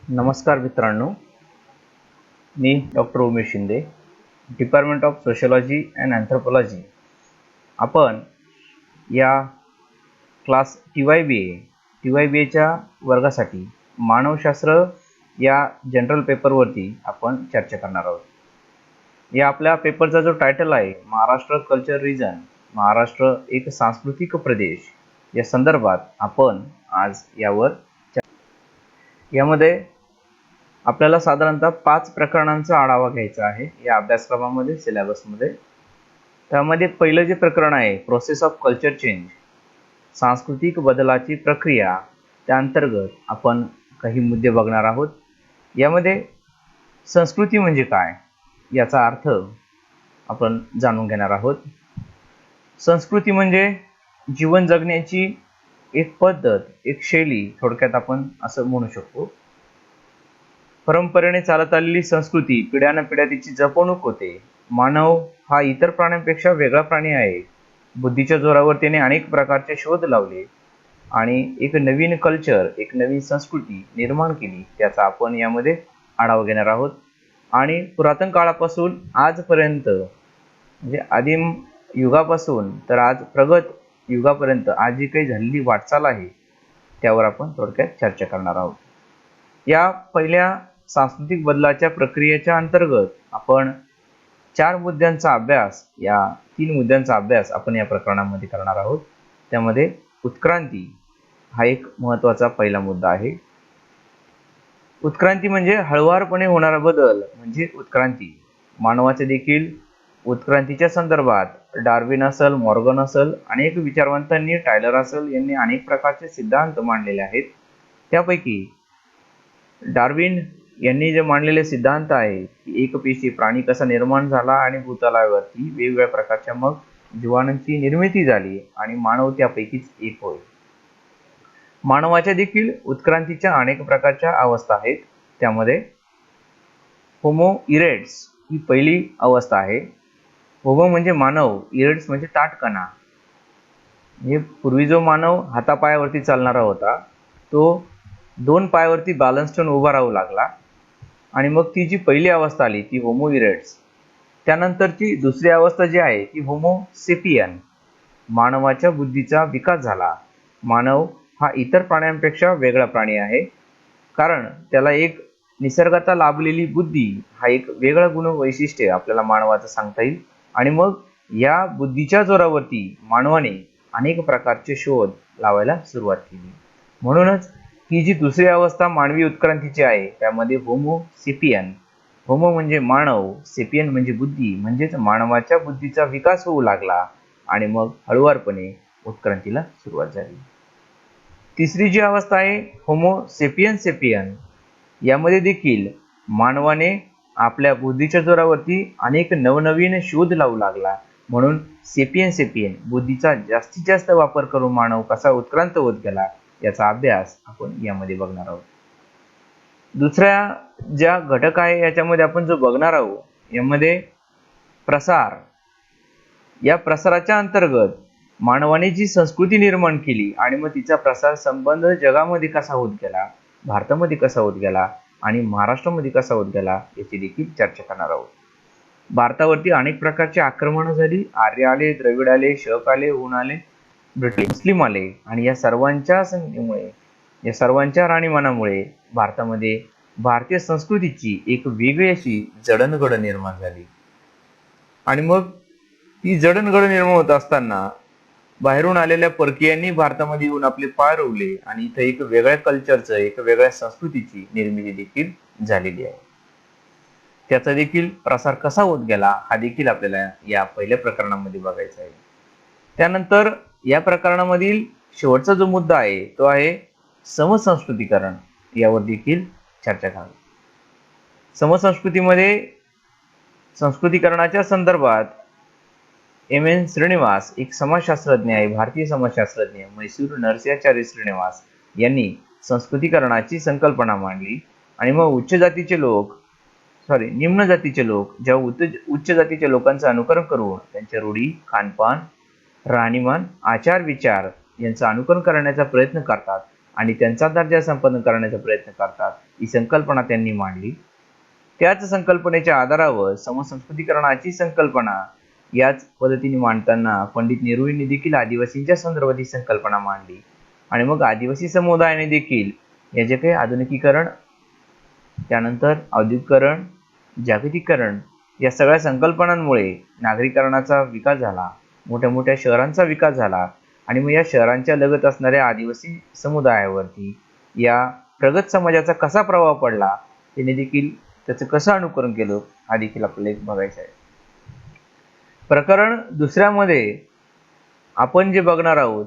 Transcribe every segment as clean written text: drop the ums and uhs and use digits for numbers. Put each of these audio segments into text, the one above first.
नमस्कार मित्रांनो, मी doctor Umesh Shinde, department of sociology and anthropology. आपण या क्लास टी वाय बी एच्या वर्गासाठी मानवशास्त्र या जनरल पेपरवरती आपण चर्चा करणार आहोत. या आपल्या पेपरचा जो टायटल आहे, महाराष्ट्र कल्चर रिजन, महाराष्ट्र एक सांस्कृतिक प्रदेश, या संदर्भात आपण आज यामध्ये आपल्याला साधारणतः 5 प्रकरणांचा आढावा घ्यायचा आहे या अभ्यासक्रमामध्ये, सिलेबसमध्ये. त्यामध्ये पहिलं जे प्रकरण आहे, प्रोसेस ऑफ कल्चर चेंज, सांस्कृतिक बदलाची प्रक्रिया, त्या अंतर्गत आपण काही मुद्दे बघणार आहोत. यामध्ये संस्कृती म्हणजे काय याचा अर्थ आपण जाणून घेणार आहोत. संस्कृती म्हणजे जीवन जगण्याची एक पद्धत, एक शैली, थोडक्यात आपण असं म्हणू शकतो. परंपरेने चालत आलेली संस्कृती पिढ्यानपिढ्या तिची जपवणूक होते. मानव हा इतर प्राण्यांपेक्षा वेगळा प्राणी आहे. बुद्धीच्या जोरावर त्याने अनेक प्रकारचे शोध लावले आणि एक नवीन कल्चर, एक नवीन संस्कृती निर्माण केली. त्याचा आपण यामध्ये आढावा घेणार आहोत. आणि पुरातन काळापासून आजपर्यंत, म्हणजे आदिम युगापासून तर आज प्रगत युगापर्यंत आज जी काही झालेली वाटचाल आहे त्यावर आपण थोडक्यात चर्चा करणार आहोत. या पहिल्या सांस्कृतिक बदलाच्या प्रक्रियेच्या अंतर्गत आपण 4 मुद्द्यांचा अभ्यास, या 3 मुद्द्यांचा अभ्यास आपण या प्रकरणामध्ये करणार आहोत. त्यामध्ये उत्क्रांती हा एक महत्त्वाचा पहिला मुद्दा आहे. उत्क्रांती म्हणजे हळुवारपणे होणारा बदल म्हणजे उत्क्रांती. मानवाचे देखील उत्क्रांतीच्या संदर्भात डार्विन असेल, मॉर्गन असेल, अनेक विचारवंतांनी, टायलर असेल, यांनी अनेक प्रकारचे सिद्धांत मांडलेले आहेत. त्यापैकी डार्विन यांनी जे मांडलेले सिद्धांत आहे की एकपेशी प्राणी कसा निर्माण झाला आणि भूतलावरती वेगवेगळ्या प्रकारच्या मग जीवाणूंची निर्मिती झाली आणि मानव त्यापैकीच एक होय. मानवाच्या देखील उत्क्रांतीच्या अनेक प्रकारच्या अवस्था आहेत. त्यामध्ये होमो इरेक्टस ही पहिली अवस्था आहे. होमो म्हणजे मानव, इरेक्टस म्हणजे ताठकणा. म्हणजे पूर्वी जो मानव हातापायावरती चालणारा होता तो 2 पायावरती बॅलन्स ठेवून उभा राहू लागला आणि मग ती जी पहिली अवस्था आली ती होमो इरेक्टस. त्यानंतरची दुसरी अवस्था जी आहे ती होमो सेपियन. मानवाच्या बुद्धीचा विकास झाला. मानव हा इतर प्राण्यांपेक्षा वेगळा प्राणी आहे, कारण त्याला एक निसर्गाचा लाभलेली बुद्धी हा एक वेगळा गुण वैशिष्ट्य आपल्याला मानवाचं सांगता येईल. आणि मग या बुद्धीच्या जोरावरती मानवाने अनेक प्रकारचे शोध लावायला सुरुवात केली. म्हणूनच ही जी दुसरी अवस्था मानवी उत्क्रांतीची आहे त्यामध्ये होमो सेपियन, होमो म्हणजे मानव, सेपियन म्हणजे बुद्धी, म्हणजेच मानवाच्या बुद्धीचा विकास होऊ लागला आणि मग हळुवारपणे उत्क्रांतीला सुरुवात झाली. तिसरी जी अवस्था आहे होमो सेपियन सेपियन, यामध्ये देखील मानवाने आपल्या बुद्धीच्या जोरावरती अनेक नवनवीन शोध लावू लागला. म्हणून सेपियन सेपियन, बुद्धीचा जास्तीत जास्त वापर करून मानव कसा उत्क्रांत होत गेला याचा अभ्यास आपण यामध्ये बघणार आहोत. दुसऱ्या ज्या घटक आहे याच्यामध्ये आपण जो बघणार आहोत यामध्ये प्रसार. या प्रसाराच्या अंतर्गत मानवाने जी संस्कृती निर्माण केली आणि मग तिचा प्रसार संबंध जगामध्ये कसा होत गेला, भारतामध्ये कसा होत गेला आणि महाराष्ट्रामध्ये कसा होत गेला याची देखील चर्चा करणार आहोत. भारतावरती अनेक प्रकारची आक्रमणं झाली. आर्य आले, द्रविड आले, शक आले, हुन आले, ब्रिटिश, मुस्लिम आले आणि या सर्वांच्या संधीमुळे, या सर्वांच्या राणीमानामुळे भारतामध्ये भारतीय संस्कृतीची एक वेगळी अशी जडणघडण निर्माण झाली. आणि मग ती जडणघडण निर्माण होत असताना बाहेरून आलेल्या परकीयांनी भारतामध्ये येऊन आपले पाय रोवले आणि इथं एक वेगळ्या कल्चरचं, एक वेगळ्या संस्कृतीची निर्मिती देखील झालेली आहे. त्याचा देखील प्रसार कसा होत गेला हा देखील आपल्याला या पहिल्या प्रकरणामध्ये बघायचा आहे. त्यानंतर या प्रकरणामधील शेवटचा जो मुद्दा आहे तो आहे समसंस्कृतीकरण. यावर देखील चर्चा करावी. समसंस्कृतीमध्ये संस्कृतीकरणाच्या संदर्भात एम.एन. श्रीनिवास एक समाजशास्त्रज्ञ आहे, भारतीय समाजशास्त्रज्ञ, मैसूर नरसिंहाचार्य श्रीनिवास यांनी संस्कृतीकरणाची संकल्पना मांडली. आणि मग निम्न जातीचे लोक जेव्हा उच्च जातीच्या लोकांचं अनुकरण करून त्यांच्या रूढी, खानपान, राहणीमान, आचार विचार यांचं अनुकरण करण्याचा प्रयत्न करतात आणि त्यांचा दर्जा संपन्न करण्याचा प्रयत्न करतात, ही संकल्पना त्यांनी मांडली. त्याच संकल्पनेच्या आधारावर समसंस्कृतीकरणाची संकल्पना याच पद्धतीने मांडताना पंडित नेहरूंनी देखील आदिवासींच्या संदर्भात ही संकल्पना मांडली. आणि मग आदिवासी समुदायाने देखील याचे काही आधुनिकीकरण, त्यानंतर औद्योगिकरण, जागतिकीकरण या सगळ्या संकल्पनांमुळे नागरीकरणाचा विकास झाला, मोठ्या मोठ्या शहरांचा विकास झाला आणि मग या शहरांच्या लगत असणाऱ्या आदिवासी समुदायावरती या प्रगत समाजाचा कसा प्रभाव पडला, त्याने देखील त्याचं कसं अनुकरण केलं, हा देखील आपल्याला एक बघायचं आहे. प्रकरण दुसऱ्यामध्ये आपण जे बघणार आहोत,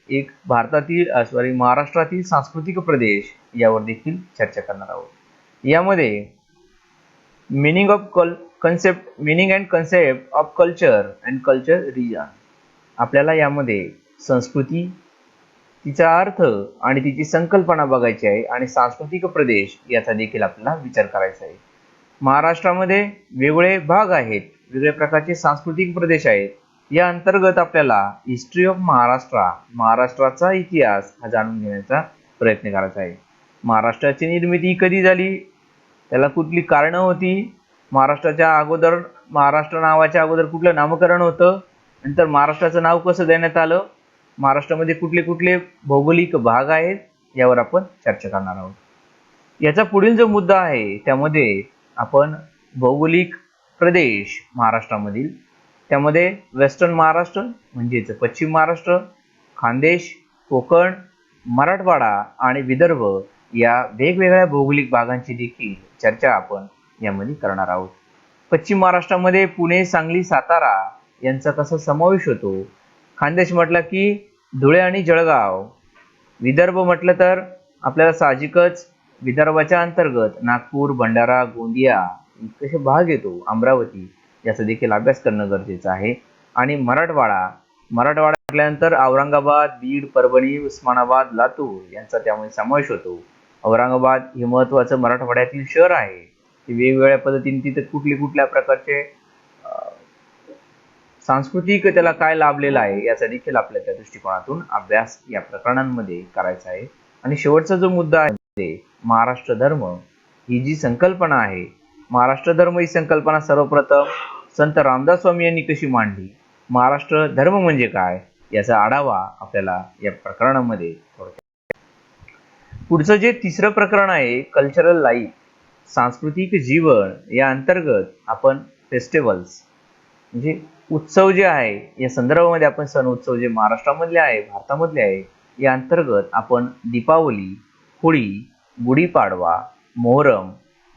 एक महाराष्ट्रातील सांस्कृतिक प्रदेश यावर देखील चर्चा करणार आहोत. यामध्ये meaning and concept of culture and culture region, आपल्याला यामध्ये संस्कृती, तिचा अर्थ आणि तिची संकल्पना बघायची आहे आणि सांस्कृतिक प्रदेश याचा देखील आपल्याला विचार करायचा आहे. महाराष्ट्रामध्ये वेगवेगळे भाग आहेत, वेगवेगळ्या प्रकारचे सांस्कृतिक प्रदेश आहेत. या अंतर्गत आपल्याला हिस्ट्री ऑफ महाराष्ट्राचा इतिहास हा जाणून घेण्याचा प्रयत्न करायचा आहे. महाराष्ट्राची निर्मिती कधी झाली, त्याला कुठली कारणं होती, महाराष्ट्र नावाच्या अगोदर कुठलं नामकरण होतं, नंतर महाराष्ट्राचं नाव कसं देण्यात आलं, महाराष्ट्रामध्ये कुठले कुठले भौगोलिक भाग आहेत, यावर आपण चर्चा करणार आहोत. याचा पुढील जो मुद्दा आहे त्यामध्ये आपण भौगोलिक प्रदेश महाराष्ट्रामधील, त्यामध्ये वेस्टर्न महाराष्ट्र म्हणजेच पश्चिम महाराष्ट्र, खानदेश, कोकण, मराठवाडा आणि विदर्भ या वेगवेगळ्या भौगोलिक भागांची देखील चर्चा आपण यामध्ये करणार आहोत. पश्चिम महाराष्ट्रामध्ये पुणे, सांगली, सातारा यांचा कसा समावेश होतो. खानदेश म्हटलं की धुळे आणि जळगाव. विदर्भ म्हटलं तर आपल्याला साहजिकच विदर्भाच्या अंतर्गत नागपूर, भंडारा, गोंदिया कसे भाग येतो, अमरावती, याचा देखील अभ्यास करणं गरजेचं आहे. आणि मराठवाडा म्हटल्यानंतर औरंगाबाद, बीड, परभणी, उस्मानाबाद, लातूर यांचा त्यामध्ये समावेश होतो. औरंगाबाद हे महत्त्वाचं मराठवाड्यातील शहर आहे. वेगवेगळ्या पद्धतीने तिथे कुठल्या प्रकारचे सांस्कृतिक त्याला काय लाभलेला आहे याचा देखील आपल्या त्या दृष्टिकोनातून अभ्यास या प्रकरणांमध्ये करायचा आहे. आणि शेवटचा जो मुद्दा आहे ते महाराष्ट्र धर्म ही जी संकल्पना आहे, महाराष्ट्र धर्म ही संकल्पना सर्वप्रथम संत रामदास स्वामी यांनी कशी मांडली, महाराष्ट्र धर्म म्हणजे काय, याचा आढावा आपल्याला या प्रकरणामध्ये थोडक्यात. पुढचं जे तिसरं प्रकरण आहे कल्चरल लाईफ, सांस्कृतिक जीवन, या अंतर्गत आपण फेस्टिवल्स म्हणजे उत्सव जे आहे या संदर्भामध्ये आपण सण उत्सव जे महाराष्ट्रामधले आहे, भारतामधले आहे, या अंतर्गत आपण दीपावली, होळी, गुढीपाडवा, मोहरम,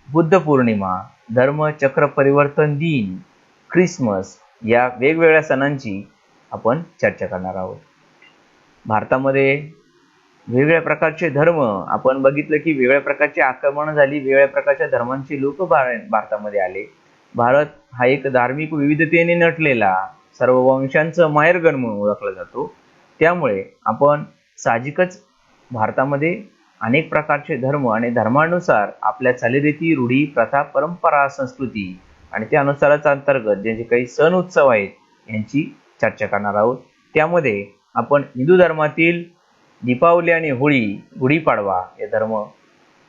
बुद्ध पौर्णिमा, धर्म चक्र परिवर्तन दिन, ख्रिसमस या वेगवेगळ्या सणांची आपण चर्चा करणार आहोत. भारतामध्ये वेगवेगळ्या प्रकारचे धर्म आपण बघितलं की वेगवेगळ्या प्रकारची आक्रमणं झाली, वेगवेगळ्या प्रकारच्या धर्मांची लोक भारतामध्ये आले. भारत हा एक धार्मिक विविधतेने नटलेला सर्व वंशांचं माहेरघर म्हणून ओळखला जातो. त्यामुळे आपण साहजिकच भारतामध्ये अनेक प्रकारचे धर्म आणि धर्मानुसार आपल्या चालीरीती, रूढी, प्रथा, परंपरा, संस्कृती आणि त्यानुसारच अंतर्गत ज्यांचे काही सण उत्सव आहेत यांची चर्चा करणार आहोत. त्यामध्ये आपण हिंदू धर्मातील दीपावली आणि होळी, गुढीपाडवा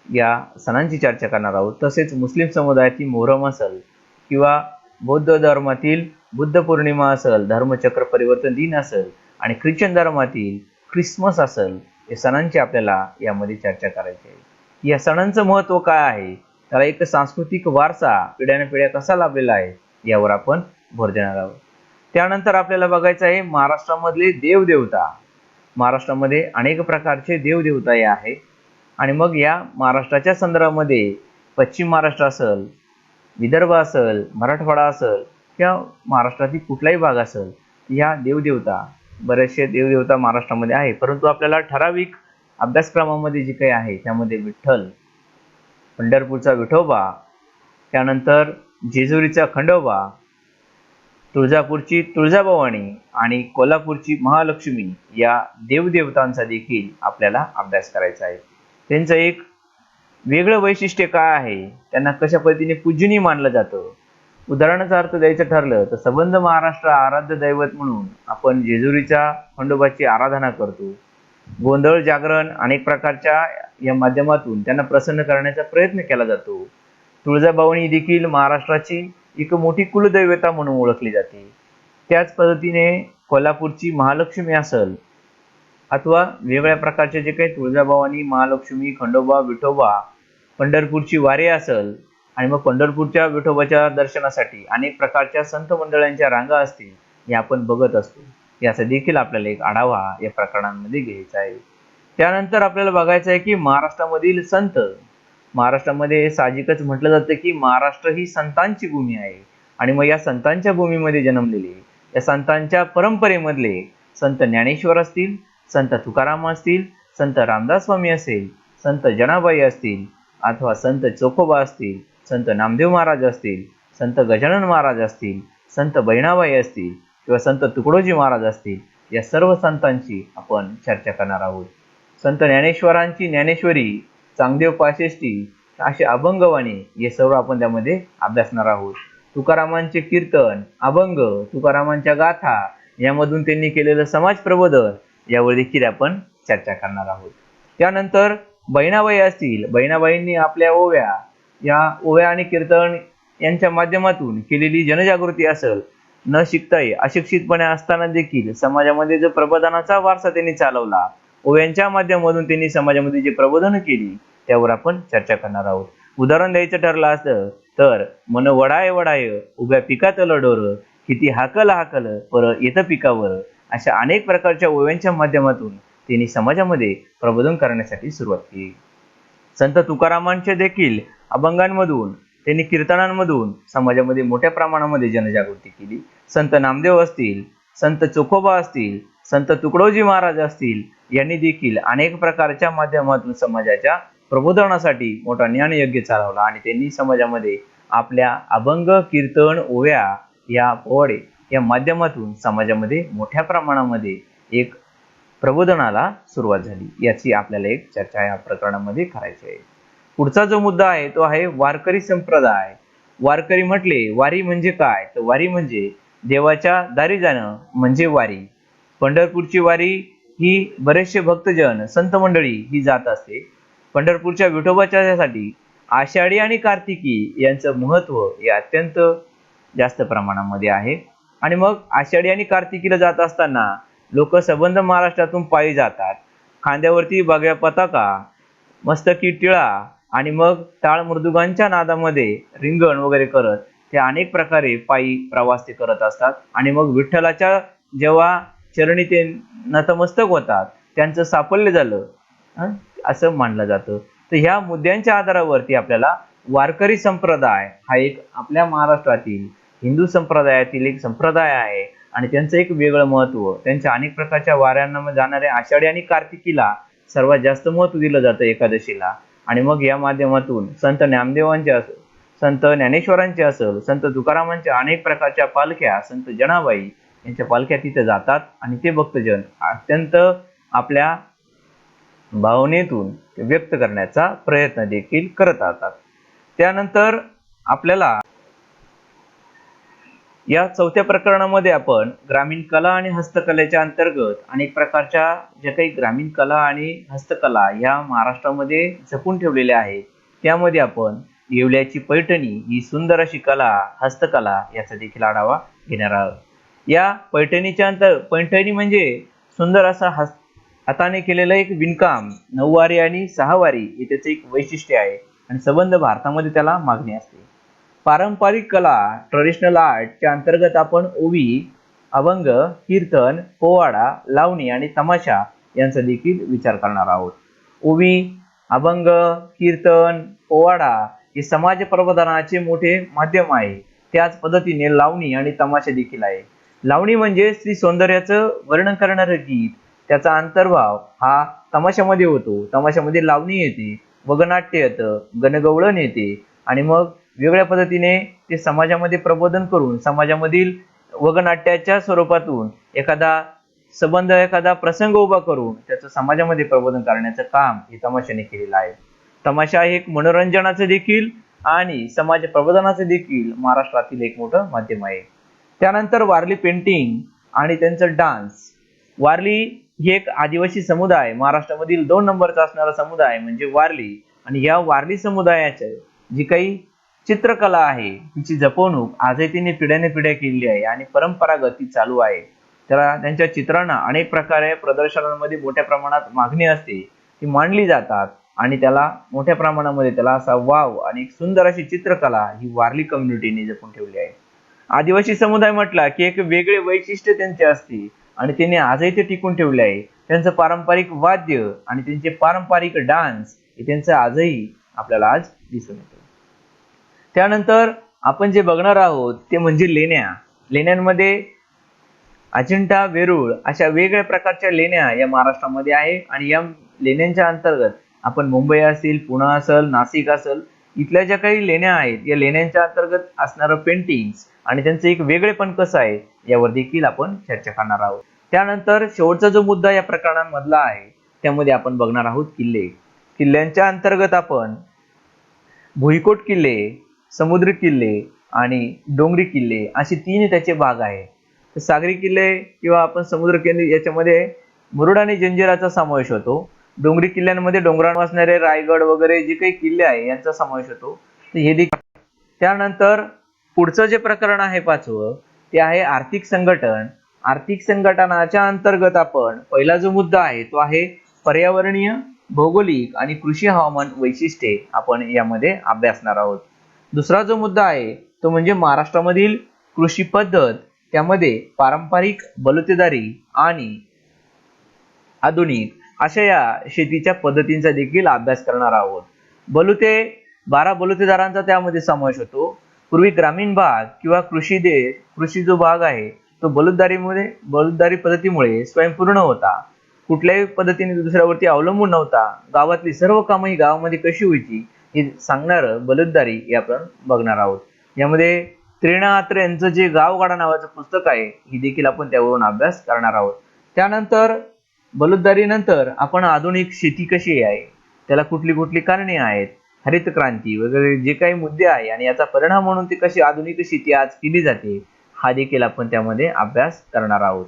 या सणांची चर्चा करणार आहोत. तसेच मुस्लिम समुदायातील मोहरम असेल किंवा बौद्ध धर्मातील बुद्ध पौर्णिमा असेल, धर्मचक्र परिवर्तन दिन असेल आणि ख्रिश्चन धर्मातील ख्रिसमस असेल, या सणांची आपल्याला यामध्ये चर्चा करायची आहे. या सणांचं महत्त्व काय आहे, त्याला एक सांस्कृतिक वारसा पिढ्यानपिढ्या कसा लाभलेला आहे यावर आपण भर देणार आहोत. त्यानंतर आपल्याला बघायचं आहे महाराष्ट्रामधले देवदेवता. महाराष्ट्रामध्ये अनेक प्रकारचे देवदेवता आहे आणि मग या महाराष्ट्राच्या संदर्भामध्ये पश्चिम महाराष्ट्र असेल, विदर्भ असेल, मराठवाडा असेल किंवा महाराष्ट्रातील कुठलाही भाग असेल, या देवदेवता बरेचसे देवदेवता महाराष्ट्रामध्ये आहे. परंतु आपल्याला ठराविक अभ्यासक्रमामध्ये जे काही आहे त्यामध्ये विठ्ठल, पंढरपूरचा विठोबा, त्यानंतर जेजुरीचा खंडोबा, तुळजापूरची तुळजाभवानी आणि कोल्हापूरची महालक्ष्मी या देवदेवतांचा देखील आपल्याला अभ्यास करायचा आहे. त्यांचं एक वेगळं वैशिष्ट्य काय आहे, त्यांना कशा पद्धतीने पूजनीय मानलं जातं. उदाहरणाचा अर्थ द्यायचं ठरलं तर संबंध महाराष्ट्र आराध्य दैवत म्हणून आपण जेजुरीच्या खंडोबाची आराधना करतो. गोंधळ, जागरण अनेक प्रकारच्या या माध्यमातून त्यांना प्रसन्न करण्याचा प्रयत्न केला जातो. तुळजाभवानी देखील महाराष्ट्राची एक मोठी कुलदैवता म्हणून ओळखली जाते. त्याच पद्धतीने कोल्हापूरची महालक्ष्मी असेल अथवा वेगळ्या प्रकारचे जे काही तुळजाभवानी, महालक्ष्मी, खंडोबा, विठोबा, पंढरपूरची वारी असेल आणि मग पंढरपूरच्या विठोबाच्या दर्शनासाठी अनेक प्रकारच्या संत मंडळांच्या रांगा असतील, हे आपण बघत असतो. याचा देखील आपल्याला एक आढावा या प्रकरणांमध्ये घ्यायचा आहे. त्यानंतर आपल्याला बघायचं आहे की महाराष्ट्रामधील संत, महाराष्ट्रामध्ये साहजिकच म्हटलं जातं की महाराष्ट्र ही संतांची भूमी आहे आणि मग या संतांच्या भूमीमध्ये जन्मलेले, या संतांच्या परंपरेमधले संत ज्ञानेश्वर असतील, संत तुकाराम असतील, संत रामदास स्वामी असेल, संत जनाबाई असतील अथवा संत चोखोबा असतील, संत नामदेव महाराज असतील, संत गजानन महाराज असतील, संत बहिणाबाई असतील किंवा संत तुकडोजी महाराज असतील, या सर्व संतांची आपण चर्चा करणार आहोत. संत ज्ञानेश्वरांची ज्ञानेश्वरी, चांगदेव पाशेष्टी, असे अभंगवाणी हे सर्व आपण त्यामध्ये अभ्यासणार आहोत. तुकारामांचे कीर्तन, अभंग, तुकारामांच्या गाथा यामधून त्यांनी केलेलं समाज प्रबोधन यावर देखील आपण चर्चा करणार आहोत. त्यानंतर बहिणाबाई असतील, बहिणाबाईंनी आपल्या ओव्या, या ओव्या आणि कीर्तन यांच्या माध्यमातून केलेली जनजागृती असेल, न शिकताही अशिक्षितपणे असताना देखील समाजामध्ये जो प्रबोधनाचा वारसा त्यांनी चालवला, ओव्यांच्या माध्यमातून त्यांनी समाजामध्ये जे प्रबोधन केली त्यावर आपण चर्चा करणार आहोत. उदाहरण द्यायचं ठरलं असतं तर मन वडाय वडाय उभ्या पिकातलं डोर, किती हाकल हाकल पर येतं पिकावर, अशा अनेक प्रकारच्या ओव्यांच्या माध्यमातून त्यांनी समाजामध्ये प्रबोधन करण्यासाठी सुरुवात केली. संत तुकारामांचे देखील अभंगांमधून, त्यांनी कीर्तनांमधून समाजामध्ये मोठ्या प्रमाणामध्ये जनजागृती केली. संत नामदेव असतील, संत चोखोबा असतील, संत तुकडोजी महाराज असतील, यांनी देखील अनेक प्रकारच्या माध्यमातून समाजाच्या प्रबोधनासाठी मोठा ज्ञानयज्ञ चालवला आणि त्यांनी समाजामध्ये आपल्या अभंग, कीर्तन, ओव्या या पोवाडे या माध्यमातून समाजामध्ये मोठ्या प्रमाणामध्ये एक प्रबोधनाला सुरुवात झाली. याची आपल्याला एक चर्चा या प्रकरणामध्ये करायची आहे. पुढचा जो मुद्दा आहे तो आहे वारकरी संप्रदाय. वारकरी म्हटले, वारी म्हणजे काय? तर वारी म्हणजे देवाच्या दारी जाणं म्हणजे वारी. पंढरपूरची वारी ही बरेचसे भक्तजन, संत मंडळी ही जात असते. पंढरपूरच्या विठोबाच्यासाठी आषाढी आणि कार्तिकी यांचं महत्व हे अत्यंत जास्त प्रमाणामध्ये आहे. आणि मग आषाढी आणि कार्तिकीला जात असताना लोक सबंध महाराष्ट्रातून पायी जातात. खांद्यावरती भगव्या पताका, मस्तकी टिळा आणि मग टाळ मृदुगांच्या नादामध्ये रिंगण वगैरे करत ते अनेक प्रकारे पायी प्रवास ते करत असतात. आणि मग विठ्ठलाच्या जेव्हा चरणी ते नतमस्तक होतात, त्यांचं साफल्य झालं असं मानलं जातं. तर ह्या मुद्द्यांच्या आधारावरती आपल्याला वारकरी संप्रदाय हा एक आपल्या महाराष्ट्रातील हिंदू संप्रदायातील एक संप्रदाय आहे आणि त्यांचं एक वेगळं महत्व. त्यांच्या अनेक प्रकारच्या वाऱ्यांना जाणाऱ्या आषाढी आणि कार्तिकीला सर्वात जास्त महत्व दिलं जातं, एकादशीला. आणि मग या माध्यमातून संत नामदेवांचे असेल, संत ज्ञानेश्वरांचे असेल, संत तुकारामांच्या अनेक प्रकारच्या पालख्या, संत जनाबाई यांच्या पालख्या तिथे जातात आणि ते भक्तजन अत्यंत आपल्या भावनेतून व्यक्त करण्याचा प्रयत्न देखील करत असतात. त्यानंतर आपल्याला या चौथ्या प्रकरणामध्ये आपण ग्रामीण कला आणि हस्तकलेच्या अंतर्गत अनेक प्रकारच्या ज्या काही ग्रामीण कला आणि हस्तकला या महाराष्ट्रामध्ये जपून ठेवलेल्या आहेत, त्यामध्ये आपण येवल्याची पैठणी ही सुंदर अशी कला, हस्तकला याचा देखील आढावा घेणार आहोत. या पैठणीच्या पैठणी म्हणजे सुंदर असा हाताने केलेलं एक विणकाम, 9 वारी आणि 6 वारी हे त्याचं एक वैशिष्ट्य आहे आणि सबंध भारतामध्ये त्याला मागणी असते. पारंपरिक कला, ट्रेडिशनल आर्टच्या अंतर्गत आपण ओवी, अभंग, कीर्तन, पोवाडा, लावणी आणि तमाशा यांचा देखील विचार करणार आहोत. ओवी, अभंग, कीर्तन, पोवाडा हे समाज प्रबोधनाचे मोठे माध्यम आहे. त्याच पद्धतीने लावणी आणि तमाशा देखील आहे. लावणी म्हणजे स्त्री सौंदर्याचं वर्णन करणारं गीत, त्याचा अंतर्भाव हा तमाशामध्ये होतो. तमाशामध्ये लावणी येते, वगनाट्य येतं, गणगवळण येते आणि मग वेगळ्या पद्धतीने ते समाजामध्ये प्रबोधन करून समाजामधील वगनाट्याच्या स्वरूपातून एखादा संबंध, एखादा प्रसंग उभा करून त्याचं समाजामध्ये प्रबोधन करण्याचं काम हे तमाशाने केलेलं आहे. तमाशा हे एक मनोरंजनाचं देखील आणि समाज प्रबोधनाचं देखील महाराष्ट्रातील एक मोठं माध्यम आहे. त्यानंतर वारली पेंटिंग आणि त्यांचं डान्स. वारली ही एक आदिवासी समुदाय, महाराष्ट्रामधील 2 नंबरचा असणारा समुदाय म्हणजे वारली, आणि या वारली समुदायाचे जी काही चित्रकला आहे तिची जपवणूक आजही त्यांनी पिढ्याने पिढ्या केलेली आहे आणि परंपरागत ती चालू आहे. त्याला त्यांच्या चित्रांना अनेक प्रकारे प्रदर्शनांमध्ये मोठ्या प्रमाणात मागणी असते, ती मांडली जातात आणि त्याला मोठ्या प्रमाणामध्ये त्याला असा वाव आणि एक सुंदर अशी चित्रकला ही वारली कम्युनिटीने जपून ठेवली आहे. आदिवासी समुदाय म्हटला की एक वेगळे वैशिष्ट्य त्यांचे असते आणि त्यांनी आजही ते टिकून ठेवले आहे. त्यांचं पारंपरिक वाद्य आणि त्यांचे पारंपरिक डान्स हे त्यांचं आजही आपल्याला आज दिसून येतं. त्यानंतर आपण जे बघणार आहोत ते म्हणजे लेण्या. लेण्यांमध्ये अजिंठा, वेरूळ अशा वेगळ्या प्रकारच्या लेण्या या महाराष्ट्रामध्ये आहे आणि या लेण्यांच्या अंतर्गत आपण मुंबई असेल, पुणे असेल, नाशिक असेल, इथल्या ज्या काही लेण्या आहेत या लेण्यांच्या अंतर्गत असणारं पेंटिंग्स आणि त्यांचं एक वेगळेपण कसं आहे यावर देखील आपण चर्चा करणार आहोत. त्यानंतर शेवटचा जो मुद्दा या प्रकरणांमधला आहे त्यामध्ये आपण बघणार आहोत किल्ले. किल्ल्यांच्या अंतर्गत आपण भुईकोट किल्ले, समुद्री किल्ले आणि डोंगरी किल्ले असे 3 त्याचे भाग आहेत. सागरी किल्ले किंवा आपण समुद्र किल्ले याच्यामध्ये मुरुड आणि जंजिराचा समावेश होतो. डोंगरी किल्ल्यांमध्ये डोंगरावर असणारे रायगड वगैरे जे काही किल्ले आहे यांचा समावेश होतो. हे देखील. त्यानंतर पुढचं जे प्रकरण आहे 5वं ते आहे आर्थिक संघटन. आर्थिक संघटनाच्या अंतर्गत आपण पहिला जो मुद्दा आहे तो आहे पर्यावरणीय, भौगोलिक आणि कृषी हवामान वैशिष्ट्ये आपण यामध्ये अभ्यासणार आहोत. दुसरा जो मुद्दा आहे तो म्हणजे महाराष्ट्रामधील कृषी पद्धत, त्यामध्ये पारंपरिक, बलुतेदारी आणि आधुनिक अशा या शेतीच्या पद्धतींचा देखील अभ्यास करणार आहोत. 12 बलुतेदारांचा त्यामध्ये समावेश होतो. पूर्वी ग्रामीण भाग किंवा कृषी जो भाग आहे तो बलुतदारी पद्धतीमुळे स्वयंपूर्ण होता. कुठल्याही पद्धतीने दुसऱ्यावरती अवलंबून नव्हता. गावातली सर्व कामं ही गावामध्ये कशी व्हायची हे सांगणारं बलुतदारी हे आपण बघणार आहोत. यामध्ये त्रिणा अत्रे यांचं जे गावगाडा नावाचं पुस्तक आहे ही देखील आपण त्यावरून अभ्यास करणार आहोत. त्यानंतर बलुतदारी नंतर आपण आधुनिक शेती कशी आहे, त्याला कुठली कारणे आहेत, हरित क्रांती वगैरे जे काही मुद्दे आहे आणि याचा परिणाम म्हणून ती कशी आधुनिक शेती आज केली जाते हा देखील आपण त्यामध्ये अभ्यास करणार आहोत.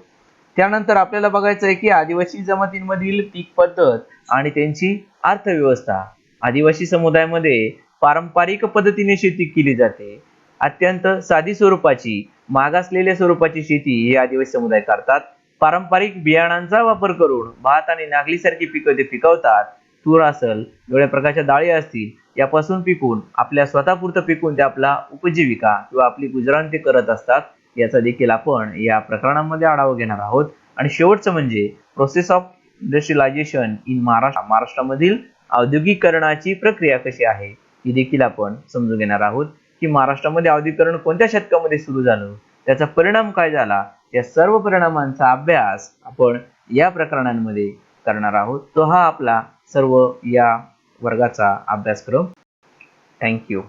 त्यानंतर आपल्याला बघायचं आहे की आदिवासी जमातींमधील पीक पद्धत आणि त्यांची अर्थव्यवस्था. आदिवासी समुदायामध्ये पारंपरिक पद्धतीने शेती केली जाते. अत्यंत साधी स्वरूपाची, मागासलेल्या स्वरूपाची शेती हे आदिवासी समुदाय करतात. पारंपरिक बियाणांचा वापर करून भात आणि नागलीसारखी पिकं ते पिकवतात. तूर असेल, वेगळ्या प्रकारच्या डाळी असतील यापासून पिकून आपल्या स्वतःपुरतं पिकून ते आपला उपजीविका किंवा आपली गुजराण ते करत असतात. याचा देखील आपण या प्रकरणामध्ये आढावा घेणार आहोत. आणि शेवटचं म्हणजे process of industrialisation in Maharashtra. महाराष्ट्रामधील औद्योगिकरणाची प्रक्रिया कशी आहे ही देखील आपण समजून घेणार आहोत की महाराष्ट्रामध्ये औद्योगिकरण कोणत्या शतकामध्ये सुरू झालं, त्याचा परिणाम काय झाला, या सर्व परिणामांचा अभ्यास आपण या प्रकरणांमध्ये करणार आहोत. तो हा आपला सर्व या वर्गाचा अभ्यासक्रम. थँक्यू.